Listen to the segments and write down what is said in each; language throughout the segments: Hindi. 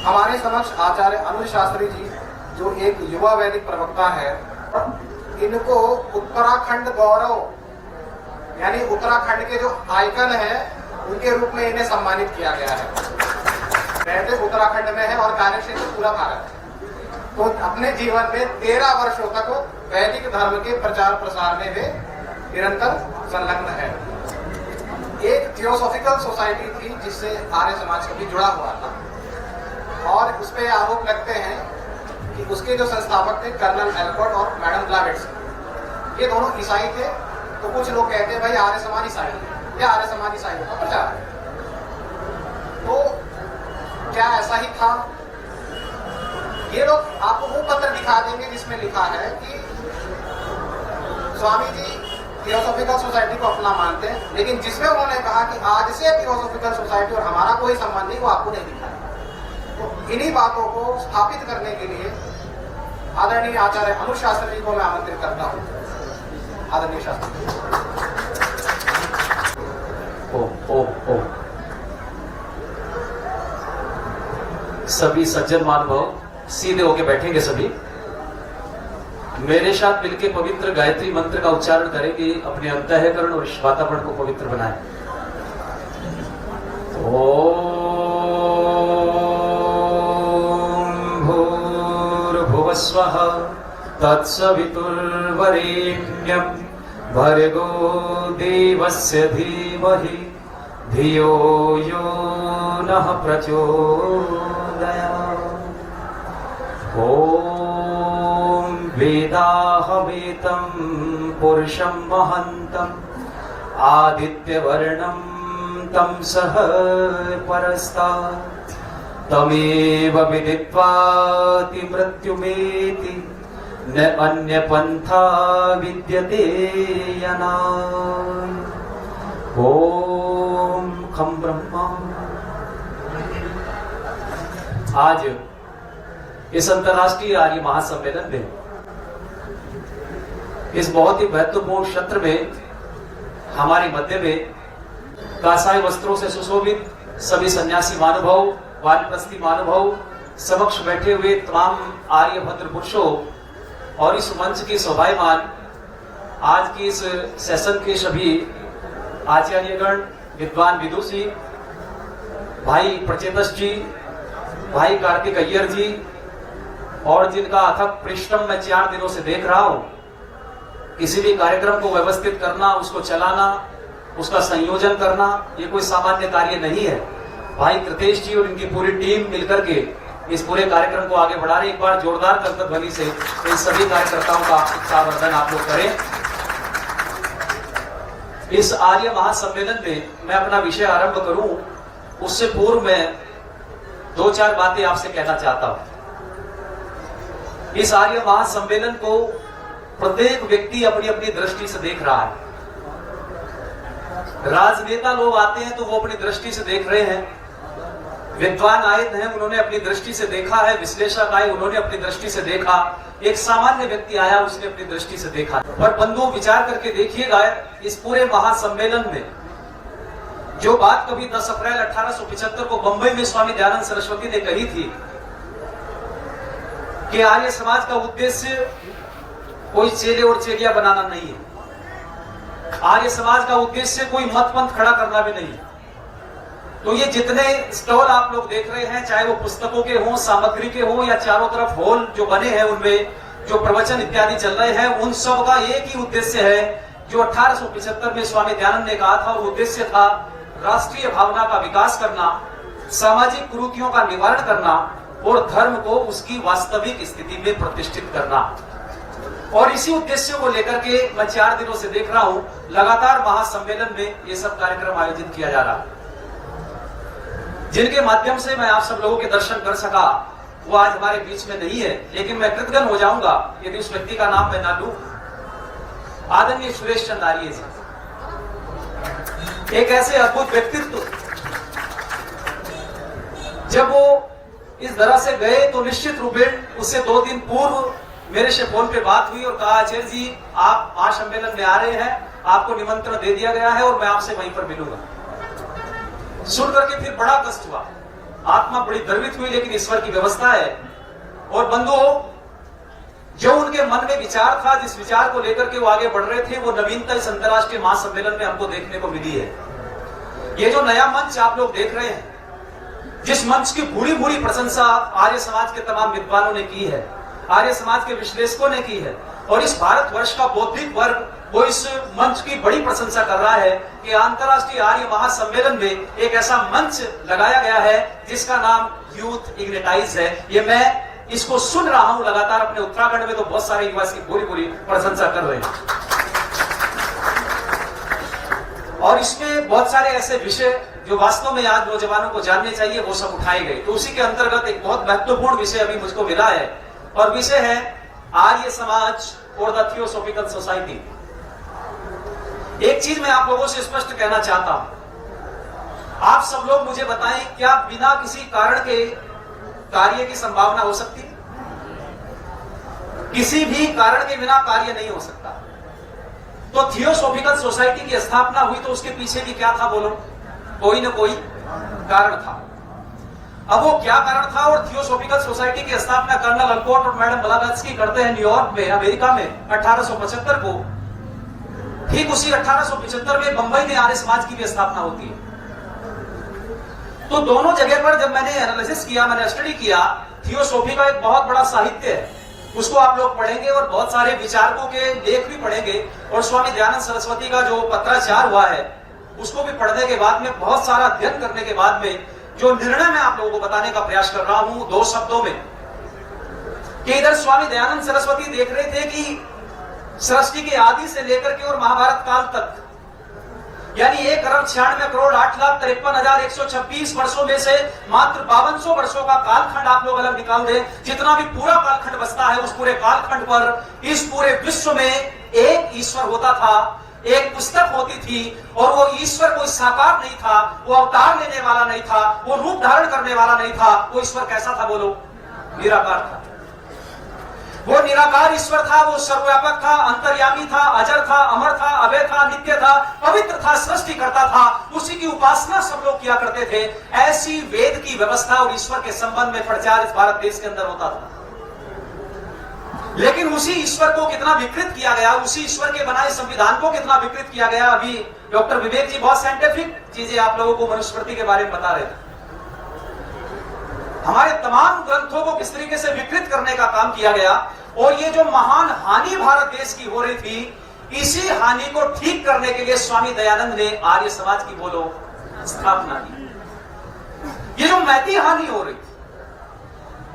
हमारे समक्ष आचार्य अनुज शास्त्री जी, जो एक युवा वैदिक प्रवक्ता है, इनको उत्तराखंड गौरव यानी उत्तराखंड के जो आइकन है उनके रूप में इन्हें सम्मानित किया गया है। रहते उत्तराखंड में है और कार्यक्षेत्र पूरा भारत। तो अपने जीवन में 13 वर्षों तक वैदिक धर्म के प्रचार प्रसार में वे निरंतर संलग्न है। एक थियोसॉफिकल सोसाइटी थी जिससे आर्य समाज कभी जुड़ा हुआ था, और उस पर आरोप लगते हैं कि उसके जो संस्थापक थे कर्नल एल्कोट और मैडम ब्लावेट्स, ये दोनों ईसाई थे। तो कुछ लोग कहते हैं भाई आर्य समाज ईसाई है या आर्य समाज ईसाइयों का प्रचार है। तो क्या ऐसा ही था? ये लोग आपको वो पत्र दिखा देंगे जिसमें लिखा है कि स्वामी जी थियोसॉफिकल सोसाइटी को अपना मानते हैं, लेकिन जिसमें उन्होंने कहा कि आज से थियोसॉफिकल सोसाइटी और हमारा कोई संबंध नहीं, वो आपको नहीं दिखा है। तो इन्हीं बातों को स्थापित करने के लिए आदरणीय आचार्य अनुज शास्त्री जी को मैं आमंत्रित करता हूँ। आदरणीय शास्त्री जी। ओ सभी सज्जन महानुभाव सीधे होके बैठेंगे। सभी मेरे साथ मिलकर पवित्र गायत्री मंत्र का उच्चारण करेंगे, अपने अंतःकरण और इस वातावरण को पवित्र बनाएं। ओम भूर्भुवस्वः तत्सवितुर्वरेण्यं भर्गो देवस्य धीमहि धियो यो नः प्रचोदयात्। ओम वेदाहमेतं पुरुषं महन्तं आदित्यवर्णं तं सह परस्तात् तमेव विदित्वाति मृत्युमेति न अन्यपन्था विद्यते यनाय। ओम खं ब्रह्मा। आज इस अंतर्राष्ट्रीय आर्य महासम्मेलन में, इस बहुत ही महत्वपूर्ण क्षेत्र में हमारे मध्य में कासाई वस्त्रों से सुशोभित सभी सन्यासी महानुभाव, वानप्रस्थी महानुभाव, समक्ष बैठे हुए तमाम आर्य भद्र पुरुषों और इस मंच की शोभायमान आज की इस सेशन के सभी आचार्यगण, विद्वान विदुषी, भाई प्रचेतस जी, भाई कार्तिक अय्यर जी, और जिनका अथक परिश्रम मैं 4 दिनों से देख रहा हूं। किसी भी कार्यक्रम को व्यवस्थित करना, उसको चलाना, उसका संयोजन करना, ये कोई सामान्य कार्य नहीं है। भाई कृतेश जी और इनकी पूरी टीम मिलकर के इस पूरे कार्यक्रम को आगे बढ़ा रहे। एक बार जोरदार करतब ध्वनि से इन सभी कार्यकर्ताओं का उत्साहवर्धन आप लोग करें। इस आर्य महासम्मेलन में मैं अपना विषय आरंभ करूं, उससे पूर्व मैं 2-4 बातें आपसे कहना चाहता हूं। इस आर्य महासम्मेलन को प्रत्येक व्यक्ति अपनी अपनी दृष्टि से देख रहा है। राजनेता लोग आते हैं तो वो अपनी दृष्टि से देख रहे हैं, विद्वान आए हैं उन्होंने अपनी दृष्टि से देखा है, विश्लेषक आए उन्होंने अपनी दृष्टि से देखा, एक सामान्य व्यक्ति आया उसने अपनी दृष्टि से देखा। पर बंधुओं, विचार करके देखिएगा, इस पूरे महासम्मेलन में जो बात कभी 10 अप्रैल 1875 को बंबई में स्वामी दयानंद सरस्वती ने कही थी कि आर्य समाज का उद्देश्य कोई चेले और चेलिया बनाना नहीं है, आर्य समाज का उद्देश्य कोई मत पंथ खड़ा करना भी नहीं है। तो ये जितने स्टॉल आप लोग देख रहे हैं, चाहे वो पुस्तकों के हों, सामग्री के हों, या चारों तरफ हॉल जो बने हैं उनमें जो प्रवचन इत्यादि चल रहे हैं, उन सब का एक ही उद्देश्य है जो 1875 में स्वामी दयानंद ने कहा था। और उद्देश्य था राष्ट्रीय भावना का विकास करना, सामाजिक कुरीतियों का निवारण करना और धर्म को उसकी वास्तविक स्थिति में प्रतिष्ठित करना। और इसी उद्देश्य को लेकर के मैं 4 दिनों से देख रहा हूं, लगातार महासम्मेलन में ये सब कार्यक्रम आयोजित किया जा रहा है, जिनके माध्यम से मैं आप सब लोगों के दर्शन कर सका। वो आज हमारे बीच में नहीं है, लेकिन मैं कृतज्ञ हो जाऊंगा यदि उस व्यक्ति का नाम मैं ना लूं। आदरणीय सुरेश चंद्र आर्य जी, एक ऐसे अद्भुत व्यक्तित्व, जब वो इस तरह से गए तो निश्चित रूपेण उससे 2 दिन पूर्व मेरे से फोन पे बात हुई और कहा, आचार्य जी आप महासम्मेलन में आ रहे हैं, आपको निमंत्रण दे दिया गया है और मैं आपसे वहीं पर मिलूंगा। सुन करके फिर बड़ा कष्ट हुआ आत्मा बड़ी द्रवित हुई, लेकिन ईश्वर की व्यवस्था है। और बंधुओं, जो उनके मन में विचार था, जिस विचार को लेकर के वो आगे बढ़ रहे थे, वो नवीनता इस अंतर्राष्ट्रीय महासम्मेलन में हमको देखने को मिली है। ये जो नया मंच आप लोग देख रहे हैं, जिस मंच की पूरी पूरी प्रशंसा आर्य समाज के तमाम विद्वानों ने की है, आर्य समाज के विश्लेषकों ने की है, और इस भारतवर्ष का बौद्धिक वर्ग वो इस मंच की बड़ी प्रशंसा कर रहा है कि अंतर्राष्ट्रीय आर्य महासम्मेलन में एक ऐसा मंच लगाया गया है जिसका नाम यूथ इग्निटाइज है। ये मैं इसको सुन रहा हूं लगातार अपने उत्तराखंड में, तो बहुत सारे युवा इसकी पूरी पूरी प्रशंसा कर रहे हैं। और इसमें बहुत सारे ऐसे विषय जो वास्तव में आज नौजवानों को जानने चाहिए, वो सब उठाए गए। तो उसी के अंतर्गत एक बहुत महत्वपूर्ण विषय अभी मुझको मिला है, और विषय है आर्य समाज और द थियोसॉफिकल सोसाइटी। एक चीज मैं आप लोगों से स्पष्ट कहना चाहता हूं, आप सब लोग मुझे बताएं, क्या बिना किसी कारण के कार्य की संभावना हो सकती? किसी भी कारण के बिना कार्य नहीं हो सकता। तो थियोसॉफिकल सोसाइटी की स्थापना हुई तो उसके पीछे भी क्या था, बोलो? कोई ना कोई कारण था। अब वो क्या कारण था? और थियोसॉफिकल सोसाइटी की स्थापना कर्नल अलकोट और मैडम ब्लावत्स्की करते हैं न्यूयॉर्क में, अमेरिका में 1875 को। ठीक उसी 1875 में बंबई में आर्य समाज की भी स्थापना होती है। तो दोनों जगह पर जब मैंने एनालिसिस किया, मैंने स्टडी किया, थियोसॉफी का एक बहुत बड़ा साहित्य है, उसको आप लोग पढ़ेंगे और बहुत सारे विचारकों के लेख भी पढ़ेंगे, और स्वामी दयानंद सरस्वती का जो पत्राचार हुआ है उसको भी पढ़ने के बाद में, बहुत सारा अध्ययन करने के बाद में, जो निर्णय मैं आप लोगों को बताने का प्रयास कर रहा हूं दो शब्दों में, कि इधर स्वामी दयानंद सरस्वती देख रहे थे कि सृष्टि के आदि से लेकर के और महाभारत काल तक, यानी 1,96,08,53,126 वर्षों में से मात्र 5200 वर्षों का कालखंड आप लोग अलग निकाल दें, जितना भी पूरा कालखंड बचता है, उस पूरे कालखंड पर इस पूरे विश्व में एक ईश्वर होता था, एक पुस्तक होती थी, और वो ईश्वर कोई साकार नहीं था, वो अवतार लेने वाला नहीं था, वो रूप धारण करने वाला नहीं था। वो ईश्वर कैसा था, बोलो? निराकार था। वो निराकार ईश्वर था, वो सर्वव्यापक था, अंतर्यामी था, अजर था, अमर था, अभय था, नित्य था, पवित्र था, सृष्टि करता था। उसी की उपासना सब लोग किया करते थे। ऐसी वेद की व्यवस्था और ईश्वर के संबंध में प्रचार इस भारत देश के अंदर होता था। लेकिन उसी ईश्वर को कितना विकृत किया गया, उसी ईश्वर के बनाए संविधान को कितना विकृत किया गया। अभी डॉक्टर विवेक जी बहुत साइंटिफिक चीजें आप लोगों को मनुस्मृति के बारे में बता रहे थे। हमारे तमाम ग्रंथों को किस तरीके से विकृत करने का काम किया गया, और ये जो महान हानि भारत देश की हो रही थी, इसी हानि को ठीक करने के लिए स्वामी दयानंद ने आर्य समाज की, बोलो, स्थापना की। ये जो मैती हानि हो रही थी,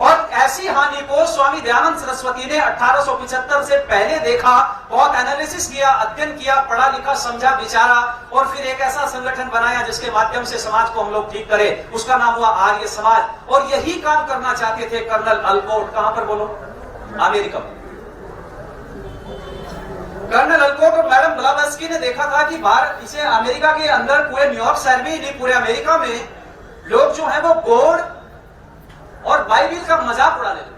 और ऐसी हानि को स्वामी दयानंद सरस्वती ने 1875 से पहले देखा, बहुत एनालिसिस किया, अध्ययन किया, पढ़ा लिखा, समझा, विचारा, और फिर एक ऐसा संगठन बनाया जिसके माध्यम से समाज को हम लोग ठीक करें। उसका नाम हुआ आर्य समाज। और यही काम करना चाहते थे कर्नल अलकोट। कहां पर, बोलो? अमेरिका में। कर्नल अलकोट और मैडम ब्लावत्स्की ने देखा था कि भारत, इसे अमेरिका के अंदर, पूरे न्यूयॉर्क शहर में ही नहीं, पूरे अमेरिका में लोग जो है वो गॉड और बाइबिल का मजाक उड़ा लेते,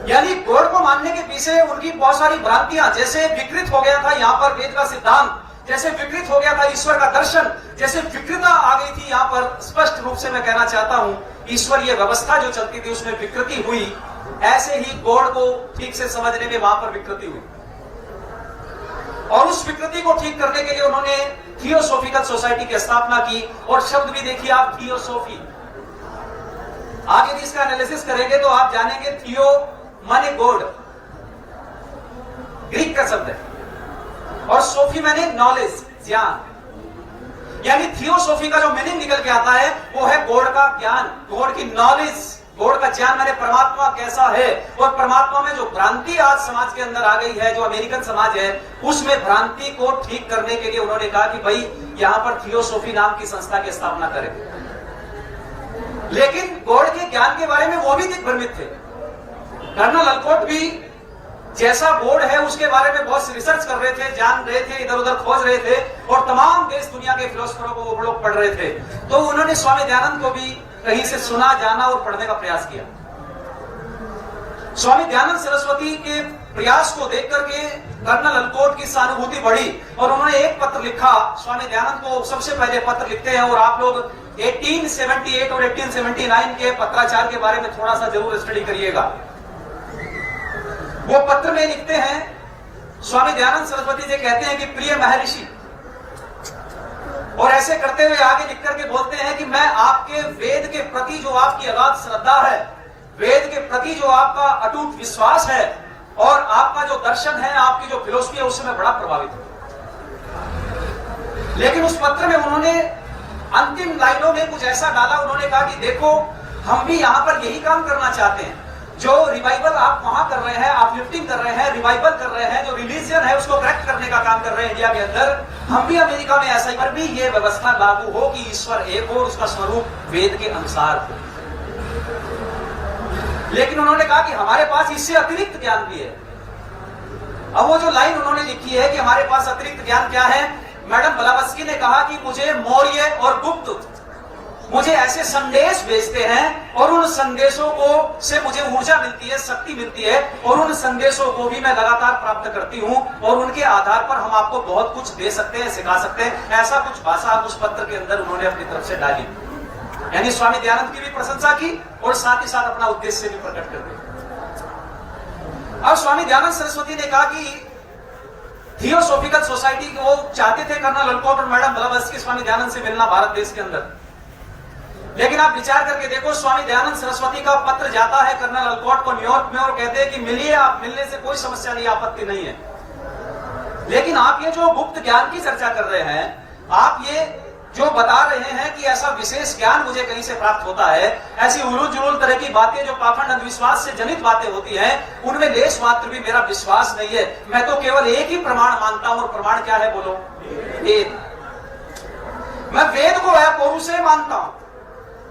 यानी गॉड को मानने के पीछे उनकी बहुत सारी भ्रांतियां, जैसे विकृत हो गया था यहां पर वेद का सिद्धांत, जैसे विकृत हो गया था ईश्वर का दर्शन, जैसे विकृतता आ गई थी यहां पर। स्पष्ट रूप से मैं कहना चाहता हूं, ईश्वरीय व्यवस्था जो चलती थी उसमें विकृति हुई, ऐसे ही गॉड को ठीक से समझने में वहां पर विकृति हुई। और उस विकृति को ठीक करने के लिए उन्होंने थियोसॉफिकल सोसाइटी की स्थापना की। और शब्द भी देखिए आप, थियोसॉफी। आगे भी इसका एनालिसिस करेंगे तो आप जानेंगे, थियो माने गॉड, ग्रीक का शब्द है, और सोफी माने नॉलेज, ज्ञान। यानी थियोसॉफी का जो मीनिंग निकल के आता है वो है गॉड का ज्ञान, गॉड की नॉलेज, गॉड का ज्ञान माने परमात्मा कैसा है। और परमात्मा में जो भ्रांति आज समाज के अंदर आ गई है, जो अमेरिकन समाज है, उसमें भ्रांति को ठीक करने के लिए उन्होंने कहा कि भाई यहां पर थियोसॉफी नाम की संस्था की स्थापना करें। लेकिन गॉड के ज्ञान के बारे में वो भी दिग्भ्रमित थे। कर्नल अलकोट भी जैसा बोर्ड है उसके बारे में बहुत रिसर्च कर रहे थे, जान रहे थे, इधर उधर खोज रहे थे, और तमाम देश दुनिया के फिलोसफरों को वो लोग पढ़ रहे थे। तो उन्होंने स्वामी दयानंद को भी कहीं से सुना, जाना और पढ़ने का प्रयास किया। स्वामी दयानंद सरस्वती के प्रयास को देख करके कर्नल अलकोट की सहानुभूति बढ़ी, और उन्होंने एक पत्र लिखा। स्वामी दयानंद को सबसे पहले पत्र लिखते हैं, और आप लोग 1878 और 1879 के पत्राचार के बारे में थोड़ा सा जरूर स्टडी करिएगा। वो पत्र में लिखते हैं, स्वामी दयानंद सरस्वती जी कहते हैं कि प्रिय महर्षि, और ऐसे करते हुए आगे लिख करके बोलते हैं कि मैं आपके वेद के प्रति जो आपकी अगाध श्रद्धा है, वेद के प्रति जो आपका अटूट विश्वास है और आपका जो दर्शन है, आपकी जो फिलोसफी है, उससे मैं बड़ा प्रभावित हूं। लेकिन उस पत्र में उन्होंने अंतिम लाइनों में कुछ ऐसा डाला, उन्होंने कहा कि देखो हम भी यहां पर यही काम करना चाहते हैं, जो रिवाइवल आप वहां कर रहे हैं, आप लिफ्टिंग कर रहे हैं, रिवाइवल कर रहे हैं, जो रिलीजियन है उसको करेक्ट करने का काम कर रहे हैं इंडिया के अंदर, हम भी अमेरिका में ऐसा ही पर भी ये व्यवस्था लागू हो कि ईश्वर एक हो, उसका स्वरूप वेद के अनुसार हो। लेकिन उन्होंने कहा कि हमारे पास इससे अतिरिक्त ज्ञान भी है। अब वो जो लाइन उन्होंने लिखी है कि हमारे पास अतिरिक्त ज्ञान क्या है, मैडम ब्लावत्स्की ने कहा कि मुझे मौर्य और गुप्त मुझे ऐसे संदेश भेजते हैं और उन संदेशों को से मुझे ऊर्जा मिलती है, शक्ति मिलती है, और उन संदेशों को भी मैं लगातार प्राप्त करती हूं और उनके आधार पर हम आपको बहुत कुछ दे सकते हैं, सिखा सकते हैं। ऐसा कुछ भाषा उस पत्र के अंदर उन्होंने अपनी तरफ से डाली, यानी स्वामी दयानंद की भी प्रशंसा की और साथ ही साथ अपना उद्देश्य भी प्रकट कर दिया। अब स्वामी दयानंद सरस्वती ने कहा कि थियोसॉफिकल सोसाइटी को चाहते थे कर्नल ललकोट और मैडम ब्लावत्स्की स्वामी दयानंद से मिलना भारत देश के अंदर। लेकिन आप विचार करके देखो, स्वामी दयानंद सरस्वती का पत्र जाता है कर्नल ललकोट को न्यूयॉर्क में और कहते हैं कि मिलिए, आप मिलने से कोई समस्या नहीं, आपत्ति नहीं है। लेकिन आप ये जो गुप्त ज्ञान की चर्चा कर रहे हैं, आप ये जो बता रहे हैं कि ऐसा विशेष ज्ञान मुझे कहीं से प्राप्त होता है, ऐसी उलूल जुलूल तरह की बातें जो पाखंड अंधविश्वास से जनित बातें होती हैं, उनमें लेश मात्र भी मेरा विश्वास नहीं है। मैं तो केवल एक ही प्रमाण मानता हूं, और प्रमाण क्या है बोलो? वेद। मैं वेद को वह पौरुषे मानता हूं।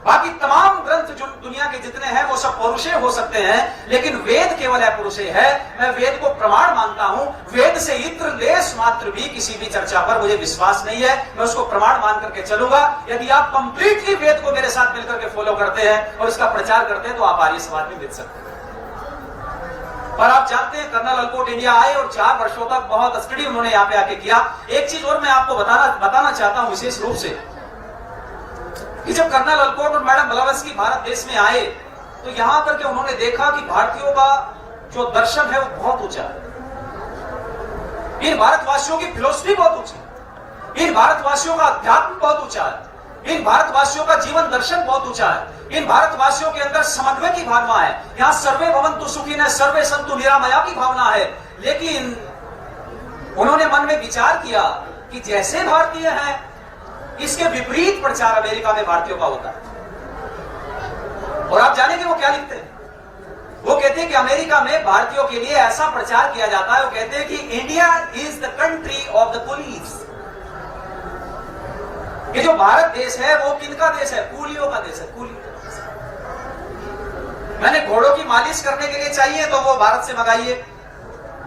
बाकी तमाम ग्रंथ जो दुनिया के जितने हैं वो सब पौरुषे हो सकते हैं, लेकिन वेद केवल अपौरुषे है। मैं वेद को प्रमाण मानता हूं। वेद से इत्र लेश मात्र भी किसी भी चर्चा पर मुझे विश्वास नहीं है, मैं उसको प्रमाण मान करके चलूंगा। यदि आप कंप्लीटली वेद को मेरे साथ मिलकर के फॉलो करते हैं और इसका प्रचार करते हैं तो आप आर्य समाज में मिल सकते हैं। पर आप जानते हैं कर्नल ललकोट इंडिया आए और 4 वर्षों तक बहुत स्टडी उन्होंने यहाँ पे आके किया। एक चीज और मैं आपको बताना चाहता हूं विशेष रूप से, कि जब कर्नल ललकोट और मैडम ब्लावत्स्की भारत देश में आए तो यहां पर के उन्होंने देखा कि भारतीयों का जो दर्शन है वो बहुत ऊंचा है, इन भारतवासियों की फिलोसफी बहुत ऊंची, इन भारतवासियों का अध्यात्म बहुत ऊंचा है, इन भारतवासियों का जीवन दर्शन बहुत ऊंचा है, इन भारतवासियों के अंदर समन्वय की भावना है, यहाँ सर्वे भवन्तु सुखिनः सर्वे सन्तु निरामया की भावना है। लेकिन उन्होंने मन में विचार किया कि जैसे भारतीय हैं, इसके विपरीत प्रचार अमेरिका में भारतीयों का होता है। और आप जानेंगे वो क्या लिखते हैं? वो कहते हैं कि अमेरिका में भारतीयों के लिए ऐसा प्रचार किया जाता है, वो कहते हैं कि India is the country of the police. ये जो भारत देश है वो किनका देश है? कूलियों का देश है, कूलियों का देश। मैंने घोड़ों की मालिश करने के लिए चाहिए तो वो भारत से मंगाइए,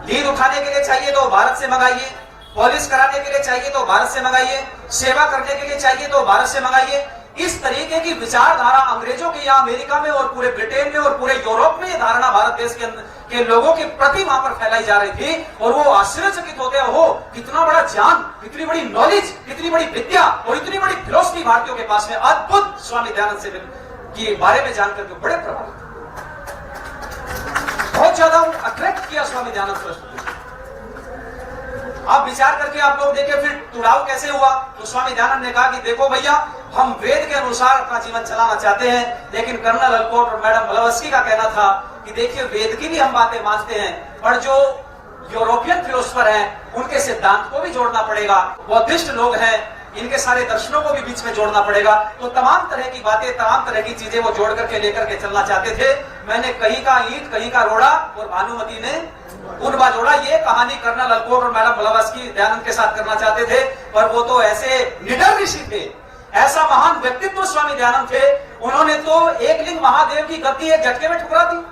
लीड उठाने के लिए चाहिए तो भारत से मंगाइए, पॉलिश कराने के लिए चाहिए तो भारत से मंगाइए, सेवा करने के लिए चाहिए तो भारत से मंगाइए। इस तरीके की विचारधारा अंग्रेजों के यहाँ अमेरिका में और पूरे ब्रिटेन में और पूरे यूरोप में ये धारणा भारत देश के लोगों के प्रति वहां पर फैलाई जा रही थी। और वो आश्चर्यचकित होते हो कितना बड़ा ज्ञान, कितनी बड़ी नॉलेज, कितनी बड़ी विद्या और इतनी बड़ी फिलोसफी भारतीयों के पास में। अद्भुत। स्वामी दयानंद से के बारे में जानकर के बड़े प्रभावित, बहुत ज्यादा अट्रैक्ट किया स्वामी दयानंद सरस्वती। आप विचार करके आप लोग देखें फिर तुड़ाव कैसे हुआ। तो स्वामी दयानंद ने कहा कि देखो भैया, हम वेद के अनुसार अपना जीवन चलाना चाहते हैं। लेकिन कर्नल ललकोट और मैडम ब्लावत्स्की का कहना था कि देखिए, वेद की भी हम बातें मानते हैं, पर जो यूरोपियन फिलोसफर हैं उनके सिद्धांत को भी जोड़ना पड़ेगा, बौद्धिस्ट लोग हैं इनके सारे दर्शनों को भी बीच में जोड़ना पड़ेगा। तो तमाम तरह की बातें, तमाम तरह की चीजें वो जोड़ करके लेकर के चलना चाहते थे। मैंने कहीं का ईंट कहीं का रोड़ा और भानुमति ने उनबा जोड़ा। ये कहानी कर्नल ललकोट और मैडम ब्लावत्स्की दयानंद के साथ करना चाहते थे, पर वो तो ऐसे निडर ऋषि थे, ऐसा महान व्यक्तित्व स्वामी दयानंद थे। उन्होंने तो एकलिंग महादेव की गद्दी एक झटके में ठुकरा दी।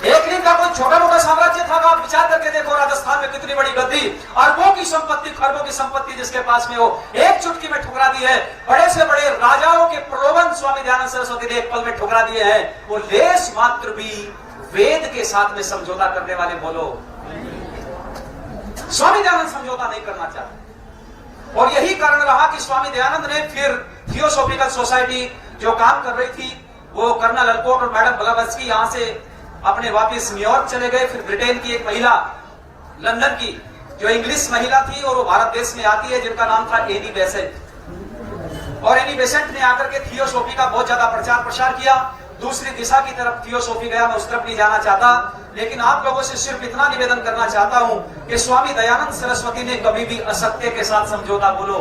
एकलिंग का कोई छोटा मोटा साम्राज्य था? आप विचार करके देखो, राजस्थान में कितनी बड़ी गद्दी, अरबों की संपत्ति, खरबों की संपत्ति जिसके पास में हो, एक चुटकी में ठुकरा दी है। बड़े से बड़े राजाओं के प्रलोभन स्वामी दयानंद सरस्वती ने एक पल में ठुकरा दिए हैं। वो लेश मात्र भी वेद के साथ में समझौता करने वाले बोलो, स्वामी दयानंद समझौता नहीं करना चाहते। और यही कारण रहा कि स्वामी दयानंद ने फिर थियोसॉफिकल सोसाइटी जो काम कर रही थी, वो कर्नल अलकोट और मैडम ब्लावत्स्की यहाँ से अपने वापस न्यूयॉर्क चले गए। फिर ब्रिटेन की एक महिला, लंदन की जो इंग्लिश महिला थी और वो भारत देश में आती है, जिनका नाम था एनी बेसेंट। और एनी बेसेंट ने आकर के थियोसॉफी का बहुत ज्यादा प्रचार प्रसार किया। दूसरी दिशा की तरफ थियोसॉफी गया, मैं उस तरफ नहीं जाना चाहता, लेकिन आप लोगों से सिर्फ इतना निवेदन करना चाहता हूं कि स्वामी दयानंद सरस्वती ने कभी भी असत्य के साथ समझौता बोलो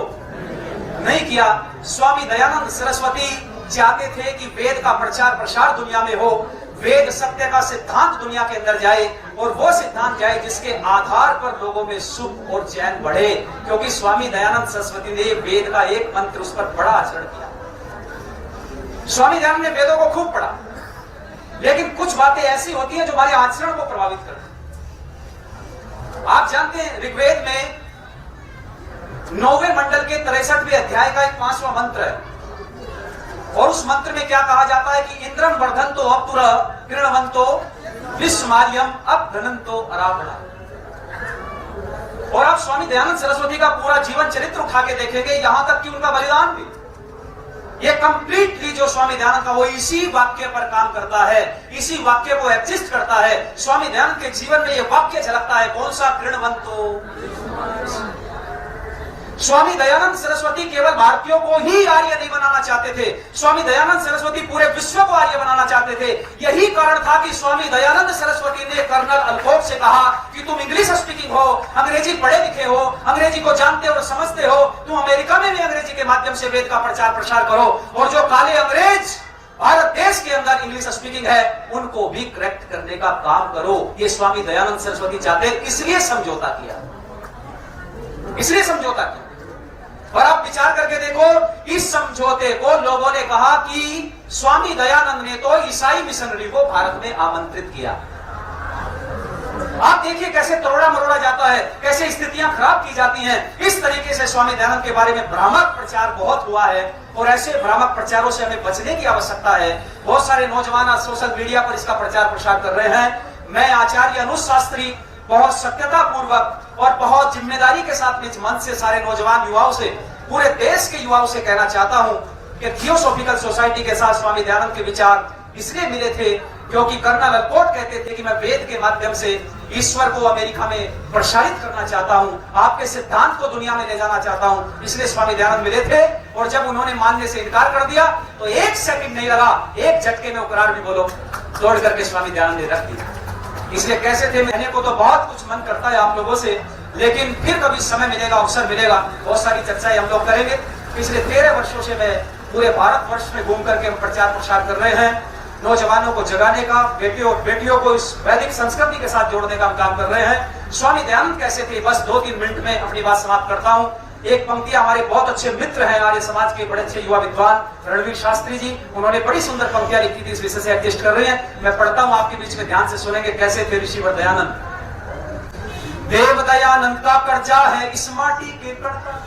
नहीं किया। स्वामी दयानंद सरस्वती चाहते थे कि वेद का प्रचार प्रसार दुनिया में हो, वेद सत्य का सिद्धांत दुनिया के अंदर जाए, और वो सिद्धांत जाए जिसके आधार पर लोगों में सुख और चैन बढ़े। क्योंकि स्वामी दयानंद सरस्वती ने वेद का एक मंत्र उस पर बड़ा आचरण किया। स्वामी दयानंद ने वेदों को खूब पढ़ा, लेकिन कुछ बातें ऐसी होती हैं जो हमारे आचरण को प्रभावित करती हैं। आप जानते हैं ऋग्वेद में 9वें मंडल के 63वें अध्याय का एक 5वां मंत्र है, और उस मंत्र में क्या कहा जाता है कि इंद्रम वर्धन्तो अपुर कृणवन्तो विश्वमाल्यम अभ्रनन्तो अरावणा। और आप स्वामी दयानंद सरस्वती का पूरा जीवन चरित्र उठा के देखेंगे, यहां तक कि उनका बलिदान भी, ये कंप्लीटली जो स्वामी दयानंद का वो इसी वाक्य पर काम करता है, इसी वाक्य को एग्जिस्ट करता है। स्वामी दयानंद के जीवन में ये वाक्य झलकता है, कौन सा? कृणवन्तो। स्वामी दयानंद सरस्वती केवल भारतीयों को ही आर्य नहीं बनाना चाहते थे, स्वामी दयानंद सरस्वती पूरे विश्व को आर्य बनाना चाहते थे। यही कारण था कि स्वामी दयानंद सरस्वती ने कर्नल अलकोट से कहा कि तुम इंग्लिश स्पीकिंग हो, अंग्रेजी पढ़े लिखे हो, अंग्रेजी को जानते और समझते हो, तुम अमेरिका में भी अंग्रेजी के माध्यम से वेद का प्रचार प्रसार करो, और जो काले अंग्रेज भारत देश के अंदर इंग्लिश स्पीकिंग है उनको भी करेक्ट करने का काम करो। ये स्वामी दयानंद सरस्वती चाहते, इसलिए समझौता किया, इसलिए समझौता किया। और आप विचार करके देखो, इस समझौते को लोगों ने कहा कि स्वामी दयानंद ने तो ईसाई मिशनरी को भारत में आमंत्रित किया। आप देखिए कैसे तोड़ा मरोड़ा जाता है, कैसे स्थितियां खराब की जाती हैं। इस तरीके से स्वामी दयानंद के बारे में भ्रामक प्रचार बहुत हुआ है, और ऐसे भ्रामक प्रचारों से हमें बचने की आवश्यकता है। बहुत सारे नौजवान आज सोशल मीडिया पर इसका प्रचार प्रसार कर रहे हैं। मैं आचार्य अनुज शास्त्री बहुत सत्यता पूर्वक और बहुत जिम्मेदारी के साथ निज मन से सारे नौजवान युवाओं से, पूरे देश के युवाओं से कहना चाहता हूं कि थियोसॉफिकल सोसाइटी के साथ स्वामी दयानंद के विचार इसलिए मिले थे क्योंकि कर्नल अलकोट कहते थे कि मैं वेद के माध्यम से ईश्वर को अमेरिका में प्रसारित करना चाहता हूं, आपके सिद्धांत को दुनिया में ले जाना चाहता हूं। इसलिए स्वामी दयानंद मिले थे, और जब उन्होंने मानने से इनकार कर दिया तो एक सेकंड नहीं लगा, एक झटके में उपरार भी बोलो तोड़ करके स्वामी दयानंद ने रख दिया। इसलिए कैसे थे कहने को तो बहुत कुछ मन करता है आप लोगों से, लेकिन फिर कभी समय मिलेगा, अवसर मिलेगा, बहुत सारी चर्चाएं हम लोग करेंगे। पिछले 13 वर्षों से मैं पूरे भारतवर्ष में घूम करके हम प्रचार प्रसार कर रहे हैं। नौजवानों को जगाने का, बेटियों को इस वैदिक संस्कृति के साथ जोड़ने का हम काम कर रहे हैं। स्वामी दयानंद कैसे थे, बस 2-3 मिनट में अपनी बात समाप्त करता हूं। एक पंक्ति हमारे बहुत अच्छे मित्र हैं, आर्य समाज के बड़े अच्छे युवा विद्वान रणवीर शास्त्री जी, उन्होंने बड़ी सुंदर पंक्तियां लिखी थी, इस विषय से एडजस्ट कर रहे हैं। मैं पढ़ता हूं, आपके बीच में ध्यान से सुनेंगे कैसे थे ऋषिवर दयानंद। देव दयानंद का कर्जा है इस माटी के कण कण,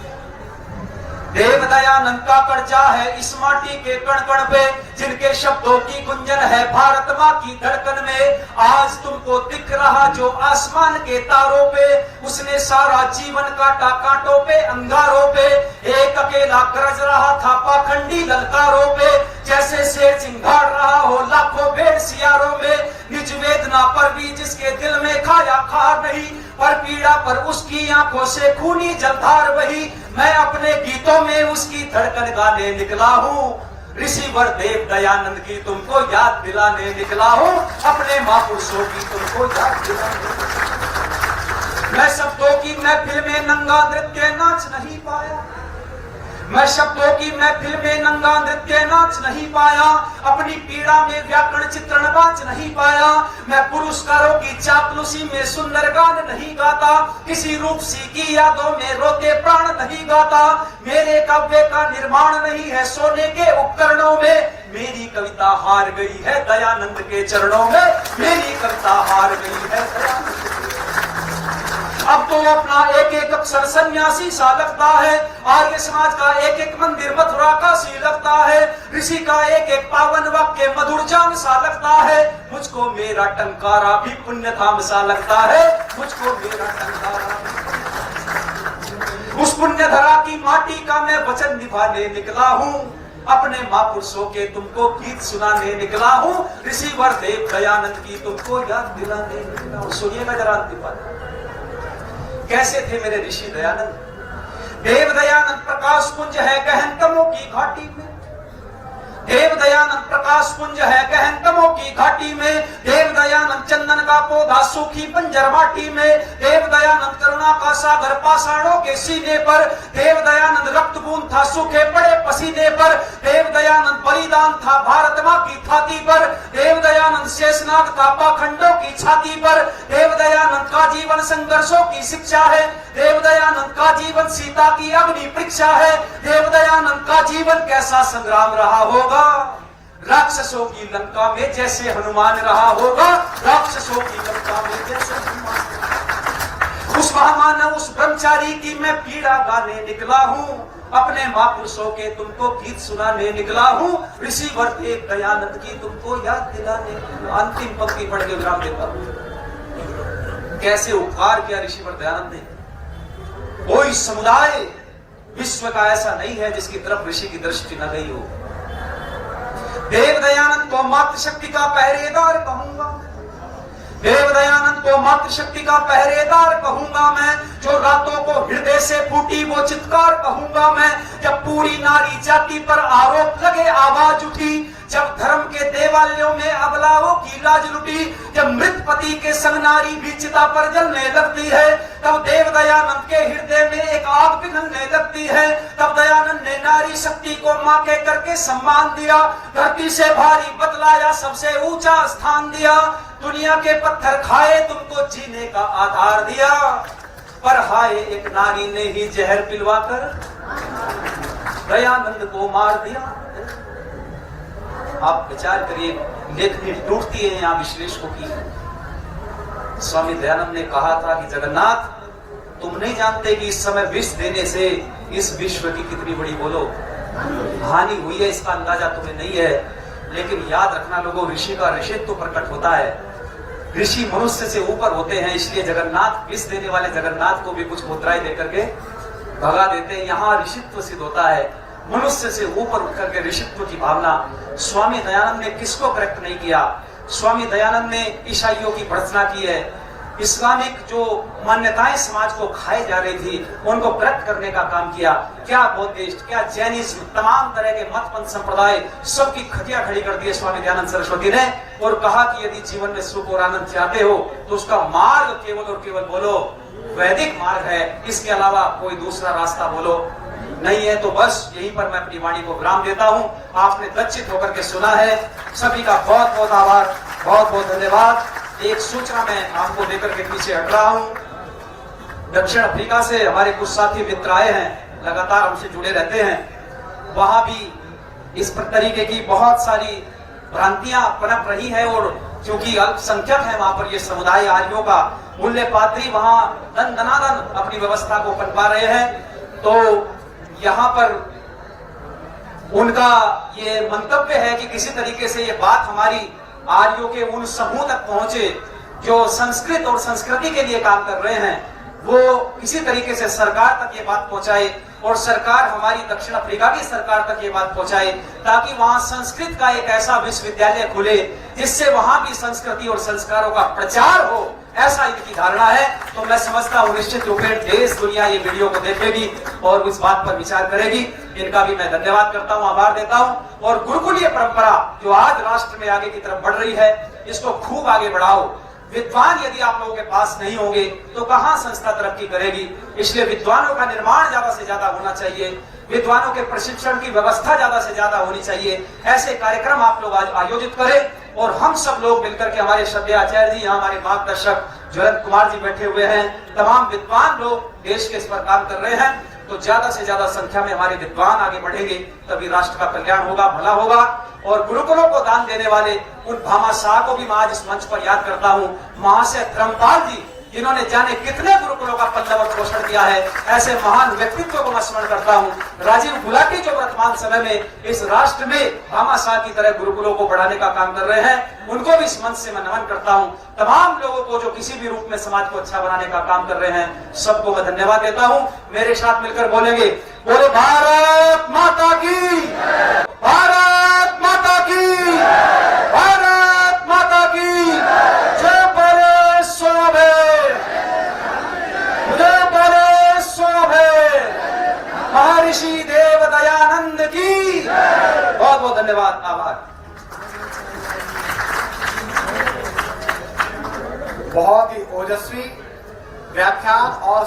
देव दयानंद का कर्जा है इस माटी के कण कण पे, जिनके शब्दों की गुंजन है भारत माँ की धड़कन में। आज तुमको दिख रहा जो आसमान के तारों पे, उसने सारा जीवन काटा कांटों पे, अंगारों पे। एक अकेला गरज रहा था पाखंडी ललकारों पे, जैसे शेर चिंगाड़ रहा हो लाखों भेड़ सियारों में। निज वेदना पर भी जिसके दिल में खाया खार नहीं, पर पीड़ा पर उसकी आंखों से खूनी जलधार वही। मैं अपने गीतों में उसकी धड़कन गाने निकला हूँ, ऋषिवर देव दयानंद की तुमको याद दिलाने निकला हूँ, अपने महापुरुषों की तुमको याद दिलाने। मैं शब्दों की महफिल में नंगा नृत्य नाच नहीं पाया, मैं शब्दों की महफिल में नंगा नृत्य नाच नहीं पाया, अपनी पीड़ा में व्याकरण चित्रण बाच नहीं पाया। मैं पुरस्कारों की चापलूसी में सुंदर गान नहीं गाता, किसी रूपसी की यादों में रोते प्राण नहीं गाता। मेरे काव्य का निर्माण नहीं है सोने के उपकरणों में, मेरी कविता हार गई है दयानंद के चरणों में, मेरी कविता हार गई है दयानंद के। अब तो अपना एक एक अक्षर सन्यासी सा लगता है, आर्य समाज का एक एक मंदिर मथुरा का सी लगता है, ऋषि का एक एक पावन वाक्य मधुर जान सा लगता है। मुझको मेरा टंकारा भी पुण्य धाम सा लगता है, मुझको मेरा टंकारा भी। उस पुण्य धरा की माटी का मैं वचन निभाने निकला हूं, अपने महापुरुषों के तुमको गीत सुनाने निकला हूं, ऋषिवर देव दयानंद की तुमको याद दिलाने निकला हूं। सुनिएगा जरा अंतिम बात, कैसे थे मेरे ऋषि दयानंद। देव दयानंद प्रकाश पुंज है गहन तमों की घाटी में, देव दयानंद प्रकाश पुंज है गहन तमों की घाटी में, देव दयानंद चंदन का पौधा सूखी बंजर माटी में, देव दयानंद करुणा का सागर पाषाणों के सीने पर, देव दयानंद रक्त बूंद था सूखे पड़े पसीने पर, देव दयानंद बलिदान था भारत मां की छाती पर, देव दयानंद शेषनाग था पाखंडों की छाती पर, देव दयानंद का जीवन संघर्षों की शिक्षा है, देव दयानंद का जीवन सीता की अग्नि परीक्षा है, देव दयानंद का जीवन कैसा संग्राम रहा होगा, राक्षसों की लंका में जैसे हनुमान रहा होगा, राक्षसों की लंका में जैसे हनुमान। उस महामानव उस ब्रह्मचारी की मैं पीड़ा गाने निकला हूं, अपने महापुरुषों के तुमको गीत सुनाने निकला हूं, ऋषिवर देव दयानंद की तुमको याद दिलाने। अंतिम पंक्ति पढ़ के विराम देता हूं। कैसे उपकार किया ऋषिवर दयानंद ने। कोई समुदाय विश्व का ऐसा नहीं है जिसकी तरफ ऋषि की दृष्टि न गई हो। देव दयानंद को मातृशक्ति का पहरेदार कहूंगा, देव दयानंद को मातृशक्ति का पहरेदार कहूंगा मैं, जो रातों को हृदय से फूटी वो चित्कार कहूंगा मैं, जब पूरी नारी जाति पर आरोप लगे आवाज उठी, जब धर्म के देवालयों में अबलाओं की लाज लुटी, जब मृत पति के संग नारी भी चिता पर जलने लगती है, तब देव दयानंद के हृदय में एक आग पिघलने लगती है, तब दयानंद ने नारी शक्ति को मां के करके सम्मान दिया, धरती से भारी बतलाया सबसे ऊंचा स्थान दिया, दुनिया के पत्थर खाए तुमको जीने का आधार दिया, पर हाय एक नारी ने ही जहर पिलवाकर दयानंद को मार दिया। आप विचार करिए, लेखनी टूटती है यहाँ विश्लेषकों की। स्वामी दयानंद ने कहा था कि जगन्नाथ तुम नहीं जानते कि इस समय विष देने से इस विश्व की कितनी बड़ी बोलो हानि हुई है, इसका अंदाजा तुम्हें नहीं है। लेकिन याद रखना लोगों, ऋषि का ऋषित्व तो प्रकट होता है, ऋषि मनुष्य से ऊपर होते हैं, इसलिए जगन्नाथ विष देने वाले जगन्नाथ को भी कुछ मुद्राएं देकर के भगा देते हैं। यहाँ ऋषित्व सिद्ध होता है, मनुष्य से ऊपर उठ करके ऋषित्व की भावना। स्वामी दयानंद ने किसको करेक्ट नहीं किया। स्वामी दयानंद ने ईसाइयों की भर्त्सना की है, इस्लामिक जो मान्यताएं समाज को खाई जा रही थी उनको करेक्ट करने का काम किया। क्या बौद्धिस्ट, क्या जैनिज्म, तमाम तरह के मत पंथ संप्रदाय सबकी खतियां खड़ी कर दी स्वामी दयानंद सरस्वती ने, और कहा कि यदि जीवन में सुख और आनंद चाहते हो तो उसका मार्ग केवल और केवल बोलो वैदिक मार्ग है, इसके अलावा कोई दूसरा रास्ता बोलो नहीं है। तो बस यहीं पर मैं अपनी वाणी को विराम देता हूँ। आपने लज्जित होकर के सुना है, सभी का बहुत बहुत आभार, बहुत बहुत धन्यवाद। एक सूचना मैं आपको देकर के पीछे हट रहा हूँ। दक्षिण अफ्रीका से हमारे कुछ साथी मित्र आए हैं, लगातार हमसे जुड़े रहते हैं। वहां भी इस तरीके की बहुत सारी भ्रांतियां पनप रही है, और क्योंकि अल्पसंख्यक है वहां पर ये समुदाय आर्यों का, मूल्य पात्री वहां दन दनादन अपनी व्यवस्था को पनपा रहे हैं। तो यहाँ पर उनका ये मंतव्य है कि किसी तरीके से ये बात हमारी आर्यों के उन समूह तक पहुंचे जो संस्कृत और संस्कृति के लिए काम कर रहे हैं, वो किसी तरीके से सरकार तक ये बात पहुंचाए, और सरकार हमारी दक्षिण अफ्रीका की सरकार तक ये बात पहुंचाए, ताकि वहां संस्कृत का एक ऐसा विश्वविद्यालय खुले जिससे वहां भी संस्कृति और संस्कारों का प्रचार हो, ऐसा इनकी धारणा है। तो मैं समझता हूँ निश्चित रूप में देश दुनिया ये वीडियो को देखेगी और इस बात पर विचार करेगी। इनका भी मैं धन्यवाद करता हूँ, आभार देता हूँ। और गुरुकुलीय परंपरा जो आज राष्ट्र में आगे की तरफ बढ़ रही है, इसको खूब आगे बढ़ाओ। विद्वान यदि आप लोगों के पास नहीं होंगे तो कहां संस्था तरक्की करेगी। इसलिए विद्वानों का निर्माण ज्यादा से ज्यादा होना चाहिए, विद्वानों के प्रशिक्षण की व्यवस्था ज्यादा से ज्यादा होनी चाहिए। ऐसे कार्यक्रम आप लोग आज आयोजित करें, और हम सब लोग मिलकर के, हमारे श्रद्धेय आचार्य जी, हमारे मार्गदर्शक ज्वलंत कुमार जी बैठे हुए हैं, तमाम विद्वान लोग देश के इस पर काम कर रहे हैं। तो ज्यादा से ज्यादा संख्या में हमारे विद्वान आगे बढ़ेंगे, तभी राष्ट्र का कल्याण होगा, भला होगा। और गुरुकुलों को दान देने वाले उन भामाशाह को भी मैं आज इस मंच पर याद करता हूँ। महाशय धर्मपाल जी जिन्होंने जाने कितने गुरुकुलों का पल्लव और पोषण किया है, ऐसे महान व्यक्तित्व को मैं स्मरण करता हूँ। राजीव गुलाटी जो वर्तमान समय में इस राष्ट्र में भामाशाह की तरह गुरुकुलों को बढ़ाने का काम कर रहे हैं, उनको भी इस मंच से मैं नमन करता हूँ। तमाम लोगों को जो किसी भी रूप में समाज को अच्छा बनाने का काम कर रहे हैं, सबको मैं धन्यवाद देता हूँ। मेरे साथ मिलकर बोलेंगे, बोलो भारत माता की, भारत माता की, भारत माता की जय। बोले शोभे, जय बोले शोभे, महर्षि देव दयानंद की। बहुत बहुत धन्यवाद, आभार। बहुत ही ओजस्वी व्याख्यान और